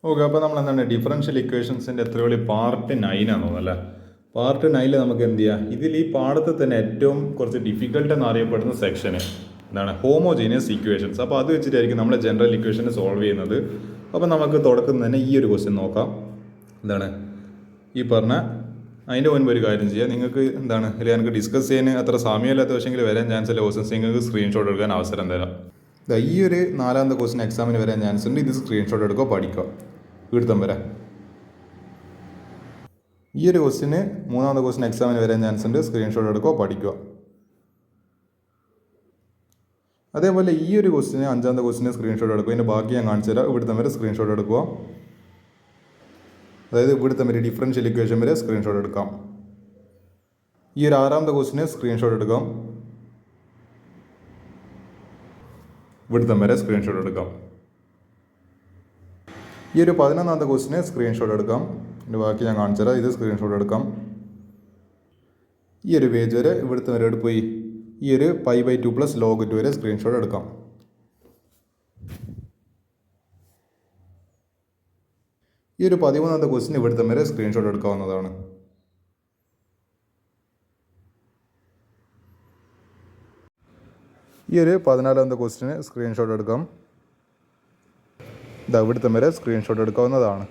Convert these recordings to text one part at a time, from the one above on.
Okay, അപ്പോൾ നമ്മൾ എന്താണ് ഡിഫറൻഷ്യൽ ഇക്വേഷൻസിൻ്റെ എത്ര കളി പാർട്ട് 9 ആണെന്ന് തോന്നുന്നു അല്ലേ. പാർട്ട് 9 നമുക്ക് എന്ത് ചെയ്യാം, ഇതിൽ ഈ പാഠത്തിൽ തന്നെ ഏറ്റവും കുറച്ച് ഡിഫിക്കൽട്ട് എന്നറിയപ്പെടുന്ന സെക്ഷന് എന്താണ് ഹോമോജീനിയസ് ഇക്വേഷൻസ്. അപ്പോൾ അത് വെച്ചിട്ടായിരിക്കും നമ്മൾ ജനറൽ ഇക്വേഷനെ സോൾവ് ചെയ്യുന്നത്. അപ്പോൾ നമുക്ക് തുടക്കം തന്നെ ഈ ഒരു ക്വസ്റ്റ്യൻ നോക്കാം. എന്താണ് ഈ പറഞ്ഞ അതിൻ്റെ മുൻപ് ഒരു കാര്യം ചെയ്യുക, നിങ്ങൾക്ക് എന്താണ് അല്ലെങ്കിൽ എനിക്ക് ഡിസ്കസ് ചെയ്യാൻ അത്ര സമയമില്ലാത്ത പക്ഷേങ്കിൽ വരാൻ ചാൻസ് ഉള്ള ക്വസ്റ്റൻസ് നിങ്ങൾക്ക് സ്ക്രീൻഷോട്ട് എടുക്കാൻ അവസരം തരാം. ഈ ഒരു 4ാമത്തെ ക്വസ്റ്റ്യൻ എക്സാമിന് വരാൻ ചാൻസ് ഉണ്ട്. ഇത് സ്ക്രീൻഷോട്ട് എടുക്കുക, പഠിക്കുക, വീഴ്ത്തം വരാം. ഈ ഒരു ക്വസ്റ്റ്യന് 3ാമത്തെ ക്വസ്റ്റ്യൻ എക്സാമിന് വരാൻ ചാൻസ് ഉണ്ട്. സ്ക്രീൻഷോട്ട് എടുക്കുക, പഠിക്കുക. അതേപോലെ ഈ ഒരു ക്വസ്റ്റ്യന് 5ാമത്തെ ക്വസ്റ്റ്യന് സ്ക്രീൻഷോട്ട് എടുക്കുക. ഇതിൻ്റെ ബാക്കി ഞാൻ കാണിച്ചു തരാം. ഇവിടുത്തെ വരെ സ്ക്രീൻഷോട്ട് എടുക്കുക. അതായത് ഇവിടുത്തെ വരെ ഡിഫറൻഷ്യൽ ഇക്വേഷൻ വരെ സ്ക്രീൻഷോട്ട് എടുക്കാം. ഈ ഒരു 6ാമത്തെ ക്വസ്റ്റ്യന് സ്ക്രീൻഷോട്ട് എടുക്കാം. ഇവിടുത്തെ വരെ സ്ക്രീൻഷോട്ട് എടുക്കാം. ഈ ഒരു 11ാമത്തെ ക്വസ്റ്റ്യന് സ്ക്രീൻഷോട്ട് എടുക്കാം. ഇതിൻ്റെ ബാക്കി ഞാൻ കാണിച്ചു തരാം. ഇത് സ്ക്രീൻഷോട്ട് എടുക്കാം. ഈ ഒരു പേജ് വരെ ഇവിടുത്തെ വരെ പോയി ഈ ഒരു π/2 + log 2 വരെ സ്ക്രീൻഷോട്ട് എടുക്കാം. ഈ ഒരു 13ാമത്തെ ക്വസ്റ്റ്യൻ ഇവിടുത്തെ വരെ സ്ക്രീൻഷോട്ട് എടുക്കാവുന്നതാണ്. ഈ ഒരു 14ാമത്തെ ക്വസ്റ്റ്യന് സ്ക്രീൻഷോട്ട് എടുക്കാം. ഇവിടുത്തെ വരെ സ്ക്രീൻഷോട്ട് എടുക്കാവുന്നതാണ്.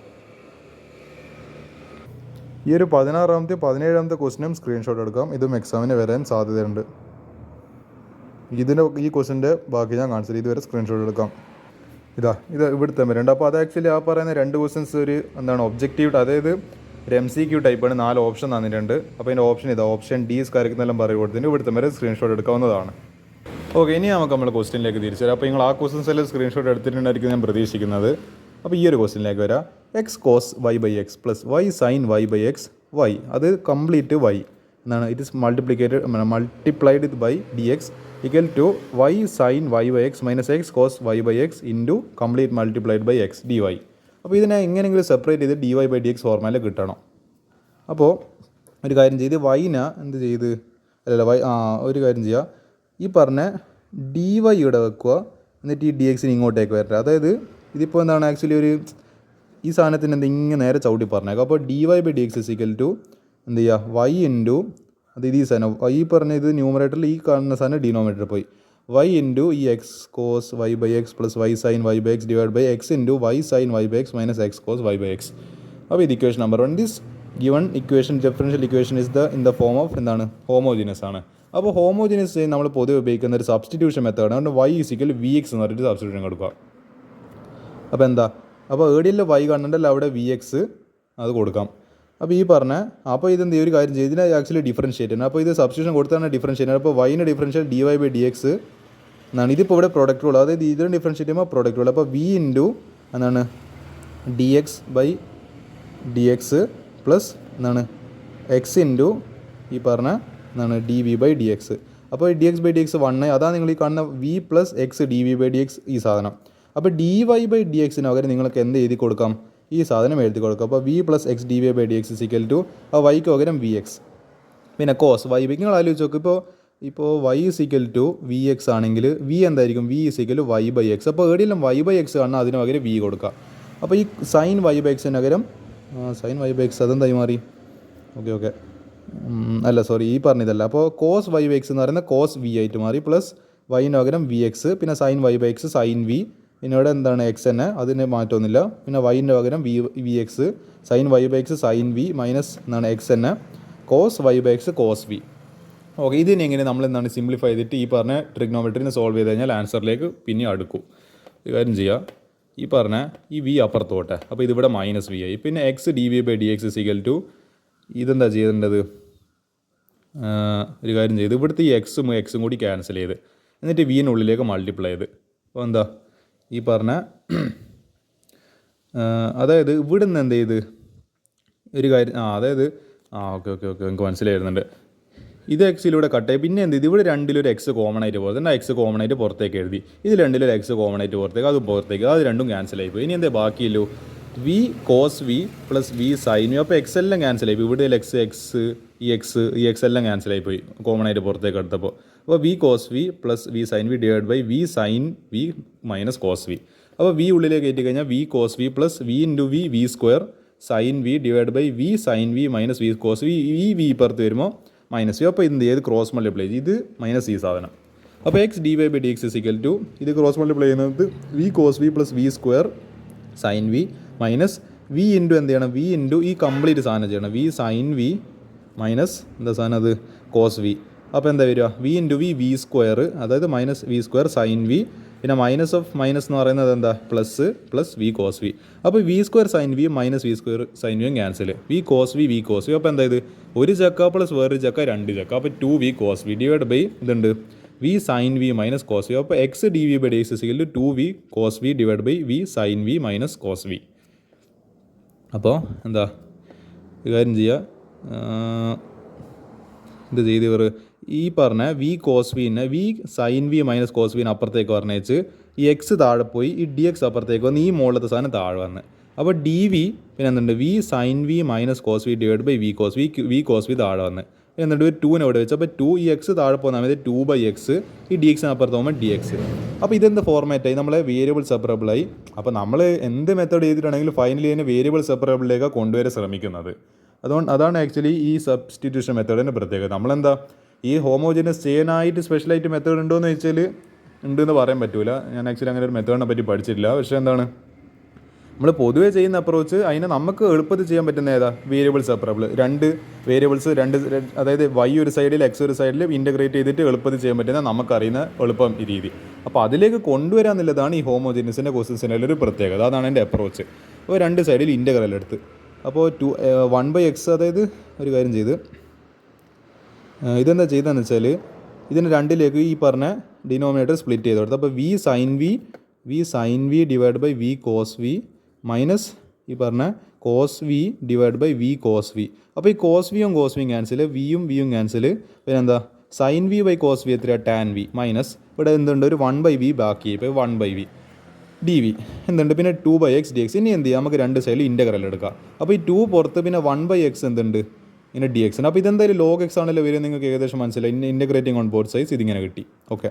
ഈ ഒരു 16ാമത്തെ 17ാമത്തെ ക്വസ്റ്റ്യനും സ്ക്രീൻഷോട്ട് എടുക്കാം. ഇതും എക്സാമിന് വരാൻ സാധ്യതയുണ്ട്. ഈ ക്വസ്റ്റ്യൻ്റെ ബാക്കി ഞാൻ കാണിച്ചത് ഇതുവരെ സ്ക്രീൻഷോട്ട് എടുക്കാം. ഇത് ഇവിടുത്തെ വരെയുണ്ട്. അപ്പോൾ അത് ആക്ച്വലി ആ പറയുന്ന 2 ക്വസ്റ്റ്യൻസ് ഒരു എന്താണ് ഒബ്ജക്റ്റീവ്, അതായത് ഒരു MCQ ടൈപ്പാണ്. 4 ഓപ്ഷൻ തന്നിട്ടുണ്ട്. അപ്പോൾ അതിൻ്റെ ഓപ്ഷൻ ഓപ്ഷൻ ഡി കരക്കുന്നെല്ലാം പറയും കൊടുത്തിട്ട് ഇവിടുത്തെ വരെ സ്ക്രീൻഷോട്ട് എടുക്കാവുന്നതാണ്. ഓക്കെ, ഇനി നമുക്ക് നമ്മൾ ക്വസ്റ്റ്യനിലേക്ക് തിരിച്ചു വരാം. അപ്പോൾ നിങ്ങൾ ആ ക്വസ്റ്റ്യൻസ് എല്ലാം സ്ക്രീൻഷോട്ട് എടുത്തിട്ടുണ്ടായിരിക്കും ഞാൻ പ്രതീക്ഷിക്കുന്നത്. അപ്പോൾ ഈ ഒരു ക്വസ്റ്റ്യനിലേക്ക് വരാം. x cos y/x + y sin y/x y, അത് കംപ്ലീറ്റ് y എന്നാണ്. It is multiplied by dx equal to y sin y/x - x cos y/x into complete multiplied by x dy. അപ്പോൾ ഇതിനെ എങ്ങനെയെങ്കിലും സെപ്പറേറ്റ് ചെയ്ത് dy/dx ഫോർമാറ്റിൽ കിട്ടണം. അപ്പോൾ ഒരു കാര്യം ചെയ്ത് വൈനെ എന്ത് ചെയ്ത് ഒരു കാര്യം ചെയ്യുക, ഈ പറഞ്ഞ dy ഇവിടെ വെക്കുക, എന്നിട്ട് ഈ dxന് ഇങ്ങോട്ടേക്ക് വരട്ടെ. അതായത് ഇതിപ്പോൾ എന്താണ് ആക്ച്വലി ഒരു ഈ സാധനത്തിന് ഇങ്ങനെ നേരെ ചവിട്ടി പറഞ്ഞേക്കാം. അപ്പോൾ dy/dx ഈക്വൽ ടു എന്ത് ചെയ്യുക, y ഇൻറ്റു അത് ഈ സാധനം ഈ പറഞ്ഞ ഇത് ന്യൂമറേറ്ററിൽ, ഈ കാണുന്ന സാധനം ഡിനോമിനേറ്ററിൽ പോയി y ഇൻറ്റു ഈ x cos y/x + y sin y/x divide by x into y sin y/x - x cos y/x. അപ്പോൾ ഇത് equation number 1. This given equation differential equation is in the form of എന്താണ് ഹോമോജീനിയസ് ആണ്. അപ്പോൾ homogeneous നമ്മൾ പൊതുവെ ഉപയോഗിക്കുന്ന ഒരു സബ്സ്റ്റിറ്റ്യൂഷൻ മെത്തേഡാണ്. അതുകൊണ്ട് y = vx എന്ന് പറഞ്ഞിട്ട് സബ്സ്റ്റിറ്റ്യൂഷൻ കൊടുക്കുക. അപ്പോൾ എന്താ, അപ്പോൾ ഏടിയല്ല y കാണുന്നുണ്ടല്ലോ, അവിടെ vx അത് കൊടുക്കാം. അപ്പോൾ ഈ പറഞ്ഞ അപ്പോൾ ഇതെന്ത് ഒരു കാര്യം ചെയ്ത് ഇതിനെ ആക്ച്വലി ഡിഫറൻഷ്യേറ്റ് ആണ്. അപ്പോൾ ഇത് സബ്സ്റ്റിറ്റ്യൂഷൻ കൊടുത്താണ് ഡിഫറൻഷ്യേറ്റ്. അപ്പോൾ y ഡിഫറൻഷ്യൽ dy/dx എന്നാണ്. ഇതിപ്പോൾ ഇവിടെ പ്രൊഡക്റ്റ് റൂൾ, അതായത് ഇതിന് ഡിഫറൻഷ്യേറ്റ് ചെയ്യുമ്പോൾ പ്രൊഡക്റ്റ് റൂൾ. അപ്പോൾ v ഇൻറ്റു എന്താണ് dx/dx പ്ലസ് എന്താണ് x ഇൻറ്റു ഈ പറഞ്ഞ എന്താണ് dv/dx. അപ്പോൾ dx/dx 1, അതാണ് നിങ്ങൾ ഈ കാണുന്ന v + x dv/dx ഈ സാധനം. അപ്പോൾ dy/dxന് പകരം നിങ്ങൾക്ക് എന്ത് എഴുതി കൊടുക്കാം, ഈ സാധനം എഴുതി കൊടുക്കുക. അപ്പോൾ v + x dv/dx equal to ആ വൈക്ക് പകരം vx. പിന്നെ cos y നിങ്ങൾ ആലോചിച്ച് നോക്കും. ഇപ്പോൾ y ഈക്വൽ ടു vx ആണെങ്കിൽ v എന്തായിരിക്കും, v ഈക്വൽ ടു y/x. അപ്പോൾ ഏടിയെല്ലാം y/x കാണാൻ അതിന് പകരം v കൊടുക്കുക. അപ്പോൾ ഈ sin y/xന് പകരം sin y/x അതെന്തായി മാറി, ഓക്കെ അല്ല സോറി ഈ പറഞ്ഞതല്ല. അപ്പോൾ cos y/x എന്ന് പറയുന്നത് cos v ആയിട്ട് മാറി, പ്ലസ് വൈന് പകരം vx, പിന്നെ sin y/x sin v, പിന്നെ ഇവിടെ എന്താണ് x തന്നെ, അതിന് മാറ്റമൊന്നുമില്ല. പിന്നെ വൈൻ്റെ പകരം vx, sin y/x sin v minus എന്താണ് x തന്നെ cos y/x cos v. Okay, ഇതിനെ എങ്ങനെ നമ്മൾ എന്താണ് സിംപ്ലിഫൈ ചെയ്തിട്ട് ഈ പറഞ്ഞ ട്രിഗ്നോമെട്രിനെ സോൾവ് ചെയ്ത് കഴിഞ്ഞാൽ ആൻസറിലേക്ക് പിന്നെ അടുക്കും. ഒരു കാര്യം ചെയ്യുക, ഈ പറഞ്ഞ ഈ v അപ്പുറത്ത് പോട്ടെ. അപ്പോൾ ഇതിവിടെ -v ആയി. പിന്നെ x dv/dx ഈക്വൽ ടു ഇതെന്താ ചെയ്യേണ്ടത്, ഒരു കാര്യം ചെയ്ത് ഇവിടുത്തെ ഈ എക്സും കൂടി ക്യാൻസൽ ചെയ്ത് എന്നിട്ട് വിനുള്ളിലേക്ക് മൾട്ടിപ്ലൈ ചെയ്ത്. അപ്പോൾ എന്താ ഈ പറഞ്ഞ അതായത് ഇവിടെ നിന്ന് എന്ത് ചെയ്ത് ഒരു കാര്യം അതായത് ഓക്കെ എനിക്ക് മനസ്സിലായി വരുന്നുണ്ട്. ഇത് എക്സിലൂടെ കട്ടായി. പിന്നെ എന്ത് ചെയ്ത് ഇവിടെ രണ്ടിലൊരു എക്സ് കോമൺ ആയിട്ട് പുറത്ത്, എക്സ് കോമൺ ആയിട്ട് പുറത്തേക്ക് എഴുതി. ഇത് രണ്ടിലൊരു എക്സ് കോമൺ ആയിട്ട് പുറത്തേക്ക്, അതും പുറത്തേക്ക്, അത് രണ്ടും ക്യാൻസൽ ആയിപ്പോയി. ഇനി എന്തേ ബാക്കിയല്ലോ, v cos v + v sin v. അപ്പോൾ എക്സ് എല്ലാം ക്യാൻസൽ ആയിപ്പോയി. ഇവിടെ ഈ എക്സ് എല്ലാം ക്യാൻസൽ ആയിപ്പോയി കോമൺ ആയിട്ട് പുറത്തേക്ക് എടുത്തപ്പോൾ. അപ്പോൾ v cos v + v sin v divide by v sin v - cos v. അപ്പോൾ വി ഉള്ളിലേക്ക് കയറ്റി കഴിഞ്ഞാൽ v cos v plus v into V V square sine v divide by V sine V minus v cos v v ഇപ്പുറത്ത് വരുമ്പോൾ minus V. അപ്പോൾ ഇത് ഏത് cross multiply ചെയ്യും, ഇത് മൈനസ് ഈ സാധനം. അപ്പോൾ X d y by D x is equal to ഇത് ക്രോസ് മൾട്ടിപ്ലൈ ചെയ്യുന്നത് v cos v plus v square sine V minus v into എന്ത് ചെയ്യണം, വി ഇൻറ്റു ഈ കംപ്ലീറ്റ് സാധനം ചെയ്യണം, വി സൈൻ വി മൈനസ് എന്താ സാധനം അത് കോസ് വി. അപ്പോൾ എന്താ വരിക, V into V V square, അതായത് minus V square sine V, പിന്നെ മൈനസ് ഓഫ് മൈനസ് എന്ന് പറയുന്നത് എന്താ plus plus V cos V. അപ്പോൾ V square sine V minus V square sine വിയും cancel, V cos V cos V. അപ്പോൾ എന്താ ഇത് ഒരു ചക്ക പ്ലസ് വേറൊരു ചക്ക 2 ചക്ക, അപ്പോൾ 2 V cos V divide by ഇതുണ്ട് V sine V minus cos V. അപ്പോൾ X D V by D X ഇസിക്കൽ 2 V cos V divide by V sine V minus cos V. അപ്പോൾ എന്താ ഇത് കാര്യം ചെയ്യുക, ഇത് ചെയ്തവർ ഈ പറഞ്ഞ വി കോസ് വിനെ V sine V minus cos വിനെ അപ്പുറത്തേക്ക് പറഞ്ഞേച്ച് ഈ എക്സ് താഴെ പോയി ഈ ഡി എക്സ് അപ്പുറത്തേക്ക് വന്ന് ഈ മുകളിലത്തെ സാധനം താഴെ വന്ന്, അപ്പോൾ ഡി വി പിന്നെ എന്തുണ്ട് v sine V minus cos V divide by v cos V cos v താഴെ വന്ന് എന്നിട്ട് ഒരു 2 ഇവിടെ വെച്ച്, അപ്പോൾ 2 ഈ എക്സ് താഴെ പോകുന്ന സമയത്ത് 2/x ഈ ഡി എക്സിന് അപ്പുറത്ത് പോകുമ്പോൾ ഡി എക്സ്. അപ്പോൾ ഇതെന്ത് ഫോർമാറ്റായി, നമ്മളെ വേരിയബിൾ സെപ്പറബിളായി. അപ്പോൾ നമ്മൾ എന്ത് മെത്തേഡ് ചെയ്തിട്ടുണ്ടെങ്കിലും ഫൈനലി അതിനെ വേരിയബിൾ സെപ്പറബിളിലേക്ക് കൊണ്ടുവരാൻ ശ്രമിക്കുന്നത്. അതാണ് ആക്ച്വലി ഈ സബ്സ്റ്റിറ്റ്യൂഷൻ മെത്തേഡിൻ്റെ പ്രത്യേകത. നമ്മളെന്താ ഈ ഹോമോജനസ് ചെയ്യാനായിട്ട് സ്പെഷ്യലായിട്ട് മെത്തേഡ് ഉണ്ടോ എന്ന് ചോദിച്ചാൽ ഉണ്ടെന്ന് പറയാൻ പറ്റില്ല. ഞാൻ ആക്ച്വലി അങ്ങനെ ഒരു മെത്തേഡിനെ പറ്റി പഠിച്ചിട്ടില്ല. പക്ഷേ എന്താണ് നമ്മൾ പൊതുവേ ചെയ്യുന്ന അപ്രോച്ച് അതിനെ നമുക്ക് എളുപ്പത്തിൽ ചെയ്യാൻ പറ്റുന്ന ഏതാ, വേരിയബിൾ സെപ്പറബിൾ. 2 വേരിയബിൾസ് അതായത് വൈ ഒരു സൈഡിൽ എക്സ് ഒരു സൈഡിൽ ഇൻ്റഗ്രേറ്റ് ചെയ്തിട്ട് എളുപ്പത്തിൽ ചെയ്യാൻ പറ്റുന്ന നമുക്കറിയുന്ന എളുപ്പം രീതി. അപ്പോൾ അതിലേക്ക് കൊണ്ടുവരാമെന്നുള്ളതാണ് ഈ ഹോമോജീനിയസിൻ്റെ ക്വസ്റ്റ്യൻസിൻ്റെ ഒരു പ്രത്യേകത. അതാണ് എൻ്റെ അപ്രോച്ച്. അപ്പോൾ 2 സൈഡിൽ ഇൻ്റഗ്രൽ എടുത്ത് അപ്പോൾ 1/x അതായത് ഒരു കാര്യം ചെയ്ത് ഇതെന്താ ചെയ്തതെന്ന് വെച്ചാൽ ഇതിന് 2ലേക്ക് ഈ പറഞ്ഞ ഡിനോമിനേറ്റർ സ്പ്ലിറ്റ് ചെയ്ത് കൊടുത്തു. അപ്പോൾ v sine v divide by v cos v minus ഈ പറഞ്ഞ cos V divide by v cos V. അപ്പോൾ ഈ കോസ് വിയും ക്യാൻസൽ, വിയും ക്യാൻസൽ, പിന്നെ എന്താ sine v by cos v എത്രയാണ് ടാൻ വി മൈനസ് ഇവിടെ എന്തുണ്ട് ഒരു 1/v ബാക്കി, ഇപ്പോൾ 1/v ഡി വി എന്തുണ്ട്, പിന്നെ 2/x dx. ഇനി എന്ത് ചെയ്യാം, നമുക്ക് 2 സൈഡിൽ ഇൻ്റഗ്രൽ എടുക്കാം. അപ്പോൾ ഈ 2 പുറത്ത് പിന്നെ 1/x എന്തുണ്ട് ഇങ്ങനെ dx ഉണ്ട്. അപ്പോൾ ഇതെന്തായാലും log x ആണല്ലോ വരും, നിങ്ങൾക്ക് ഏകദേശം മനസ്സിലായി. ഇൻ്റഗ്രേറ്റിംഗ് ഓൺ ബോത്ത് സൈഡ്സ് ഇതിങ്ങനെ കിട്ടി. ഓക്കെ,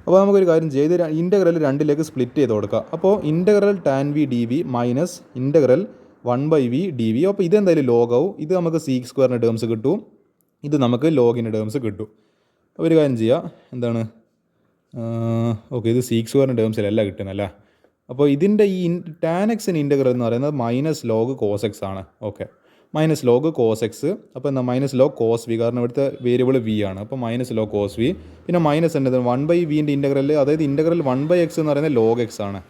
അപ്പോൾ നമുക്കൊരു കാര്യം ചെയ്ത് ഇൻ്റഗ്രൽ 2ലേക്ക് സ്പ്ലിറ്റ് ചെയ്ത് കൊടുക്കുക. അപ്പോൾ integral tan v d v minus integral 1/v d v. അപ്പോൾ ഇതെന്തായാലും ലോഗ് ആവും. ഇത് നമുക്ക് സീക്ക് സ്ക്വയറിൻ്റെ ടേംസ് കിട്ടും, ഇത് നമുക്ക് ലോഗിൻ്റെ ടേംസ് കിട്ടും. അപ്പോൾ ഒരു കാര്യം ചെയ്യുക, എന്താണ് ഓക്കെ, ഇത് സീക്ക് സ്ക്വയറിൻ്റെ ടേംസിലല്ല കിട്ടുന്നല്ല. അപ്പോൾ ഇതിൻ്റെ ഈ ടാൻ എക്സിന് ഇൻ്റഗ്രൽ എന്ന് പറയുന്നത് മൈനസ് ലോഗ് കോസ് എക്സ് ആണ്. Okay, minus log cos x. അപ്പോൾ എന്താ മൈനസ് ലോഗ് കോസ് വി, കാരണം ഇവിടുത്തെ വേരിയബിൾ വി ആണ്. അപ്പോൾ മൈനസ് ലോഗ് കോസ് വി, പിന്നെ മൈനസ് എന്ത് 1/vൻ്റെ ഇൻ്റഗ്രൽ, അതായത് ഇൻ്റഗ്രൽ 1/x എന്ന് പറയുന്നത് ലോഗ് എക്സ് ആണ്.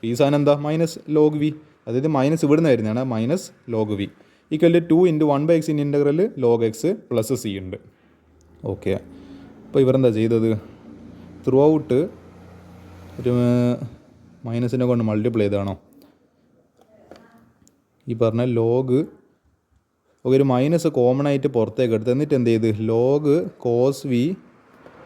ഈ സാധനം എന്താ മൈനസ് ലോഗ് വി, അതായത് മൈനസ് ഇവിടുന്ന് വരുന്നതാണ് minus log v equal to 2 × 1/x in integral log x plus c ഉണ്ട്. ഓക്കെ, അപ്പോൾ ഇവരെന്താ ചെയ്തത്, ത്രൂ ഔട്ട് ഒരു മൈനസിനെ കൊണ്ട് മൾട്ടിപ്ലൈ ചെയ്താണോ ഈ പറഞ്ഞ ലോഗ് ഒരു മൈനസ് കോമൺ ആയിട്ട് പുറത്തേക്ക് എടുത്ത് എന്നിട്ട് എന്ത് ചെയ്ത് ലോഗ് കോസ് വി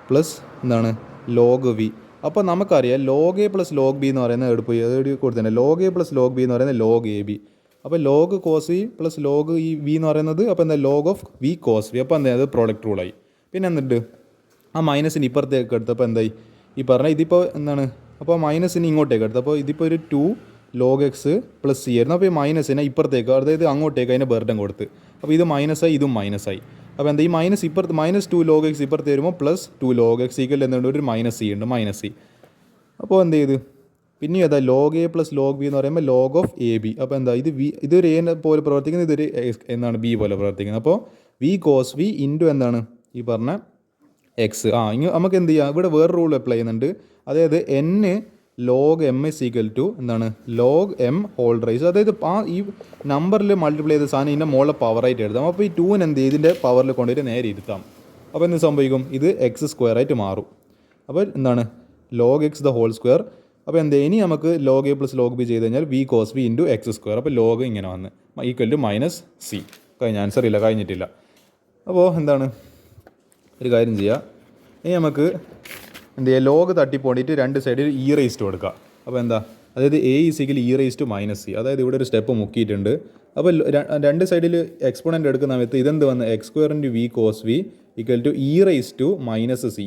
പ്ലസ് എന്താണ് ലോഗ് വി. അപ്പോൾ നമുക്കറിയാം log a plus log b എന്ന് പറയുന്നത് എടുത്ത് കൊടുത്തിട്ടുണ്ട്. Log a plus log b എന്ന് പറയുന്നത് ലോഗ് എ ബി. അപ്പോൾ log cos v plus log ഈ വി എന്ന് പറയുന്നത് അപ്പോൾ എന്താ log of v cos V. അപ്പോൾ എന്താ അത് പ്രോഡക്റ്റ് റൂളായി. പിന്നെ എന്നിട്ട് ആ മൈനസിന് ഇപ്പുറത്തേക്ക് എടുത്തപ്പോൾ എന്തായി ഈ പറഞ്ഞ ഇതിപ്പോൾ എന്താണ്, അപ്പോൾ മൈനസിന് ഇങ്ങോട്ടേക്ക് എടുത്തു. അപ്പോൾ ഇതിപ്പോൾ ഒരു 2 log x പ്ലസ് സി ആയിരുന്നു. അപ്പോൾ ഈ മൈനസിനെ ഇപ്പുറത്തേക്ക്, അതായത് അങ്ങോട്ടേക്ക് അതിന് ബർഡൻ കൊടുത്ത്, അപ്പോൾ ഇത് മൈനസായി ഇതും മൈനസായി. അപ്പോൾ എന്താ ഈ മൈനസ് ഇപ്പുറത്ത് -2 log x ഇപ്പുറത്ത് വരുമ്പോൾ +2 log x ഈക്വൽ എന്തുകൊണ്ട് ഒരു മൈനസ് സി ഉണ്ട്, മൈനസ് സി. അപ്പോൾ എന്ത് ചെയ്ത് പിന്നെ ഏതാ log a plus log b എന്ന് പറയുമ്പോൾ log ഓഫ് എ ബി. അപ്പോൾ എന്താ ഇത് വി, ഇതൊരു എ പോലെ പ്രവർത്തിക്കുന്നത്, ഇതൊരു എന്താണ് ബി പോലെ പ്രവർത്തിക്കുന്നത്. അപ്പോൾ വി കോസ് വി ഇൻറ്റു എന്താണ് ഈ പറഞ്ഞ എക്സ്. ഇങ്ങനെ നമുക്ക് എന്ത് ചെയ്യാം, ഇവിടെ വേറെ റൂൾ അപ്ലൈ ചെയ്യുന്നുണ്ട്. അതായത് n log m is equal to എന്താണ് log m ഹോൾ റൈസ്. അതായത് ഈ നമ്പറിൽ മൾട്ടിപ്ലൈ ചെയ്ത സാധനം ഇതിൻ്റെ മുകളിൽ പവറായിട്ട് എഴുതാം. അപ്പോൾ ഈ 2 എന്ത് ചെയ്യും ഇതിൻ്റെ പവറിൽ കൊണ്ടുപോയിട്ട് നേരെ ഇരുത്താം. അപ്പോൾ എന്ത് സംഭവിക്കും, ഇത് x സ്ക്വയർ ആയിട്ട് മാറും. അപ്പോൾ എന്താണ് log x the whole square. അപ്പോൾ എന്ത് ഇനി നമുക്ക് log a plus log b ചെയ്ത് കഴിഞ്ഞാൽ v cos v into x square. അപ്പോൾ log ഇങ്ങനെ വന്ന് ഈക്വൽ ടു മൈനസ് സി. കഴിഞ്ഞ ആൻസർ ഇല്ല, കഴിഞ്ഞിട്ടില്ല. അപ്പോൾ എന്താണ് ഒരു കാര്യം ചെയ്യുക, ഇനി നമുക്ക് എന്ത് ചെയ്യുക, ലോഗ് തട്ടിപ്പോണ്ടിട്ട് 2 സൈഡിൽ ഇ റേസ്റ്റ് കൊടുക്കുക. അപ്പോൾ എന്താ, അതായത് എ ഈസിക്കൽ ഇ റേസ്റ്റ് മൈനസ് സി. അതായത് ഇവിടെ ഒരു സ്റ്റെപ്പ് മുക്കിയിട്ടുണ്ട്. അപ്പോൾ 2 സൈഡിൽ എക്സ്പോണൻ്റ് എടുക്കുന്ന സമയത്ത് ഇതെന്ത് വന്ന് x square into v cos v equal to e raise to minus c.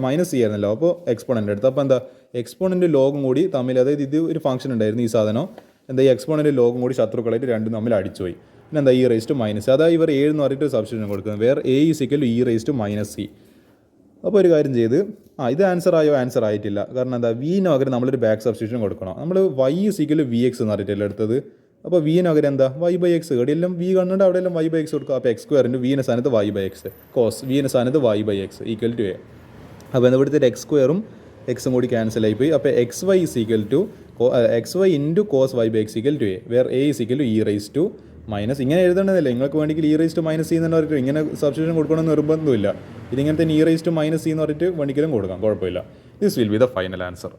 Minus c ആയിരുന്നല്ലോ, അപ്പോൾ എക്സ്പോണൻ്റ് എടുത്ത്. അപ്പോൾ എന്താ എക്സ്പോണൻറ്റ് ലോഗും കൂടി തമ്മിൽ, അതായത് ഇത് ഒരു ഫംഗ്ഷൻ ഉണ്ടായിരുന്നു ഈ സാധനം, എന്താ ഈ എക്സ്പോണൻറ്റ് ലോഗും കൂടി ശത്രുക്കളായിട്ട് രണ്ടും തമ്മിൽ അടിച്ചുപോയി. പിന്നെ എന്താ e⁻⁻, അതായത് ഇവർ 7 എന്ന് പറഞ്ഞിട്ട് സബ്സ്റ്റിറ്റ്യൂഷൻ കൊടുക്കുന്നത്, വേറെ a e⁻⁻c. അപ്പോൾ ഒരു കാര്യം ചെയ്ത് ഇത് ആൻസർ ആയിട്ടില്ല. കാരണം എന്താ, വിന് പകരം നമ്മളൊരു ബാക്ക് സബ്സ്റ്റിറ്റ്യൂഷൻ കൊടുക്കണം. നമ്മൾ y vx എന്ന് പറഞ്ഞിട്ടല്ലേ എടുത്തത്. അപ്പോൾ വിന് പകരം എന്താ y/x, എവിടെയെല്ലാം v കണ്ടിട്ട് അവിടെയെല്ലാം y/x കൊടുക്കുക. അപ്പോൾ x² വിൻ്റെ സ്ഥാനത്ത് y/x, കോസ് വിൻ്റെ സ്ഥാനത്ത് y/x = a. അപ്പോൾ ഇവിടുത്തെ x² എക്സും കൂടി ക്യാൻസൽ ആയിപ്പോയി. അപ്പോൾ xy into cos y/x = a, where a e⁻⁻. ഇങ്ങനെ എഴുതേണ്ടതല്ലേ, നിങ്ങൾക്ക് വേണമെങ്കിൽ e⁻⁻c എന്ന് പറഞ്ഞിട്ട് ഇങ്ങനെ സബ്സ്റ്റിറ്റ്യൂഷൻ കൊടുക്കണമെന്ന് നിർബന്ധമില്ല. ഇതിങ്ങനെ തന്നെ e⁻⁻c എന്ന് പറഞ്ഞിട്ട് വേണമെങ്കിലും കൊടുക്കാം, കുഴപ്പമില്ല. This will be the final answer.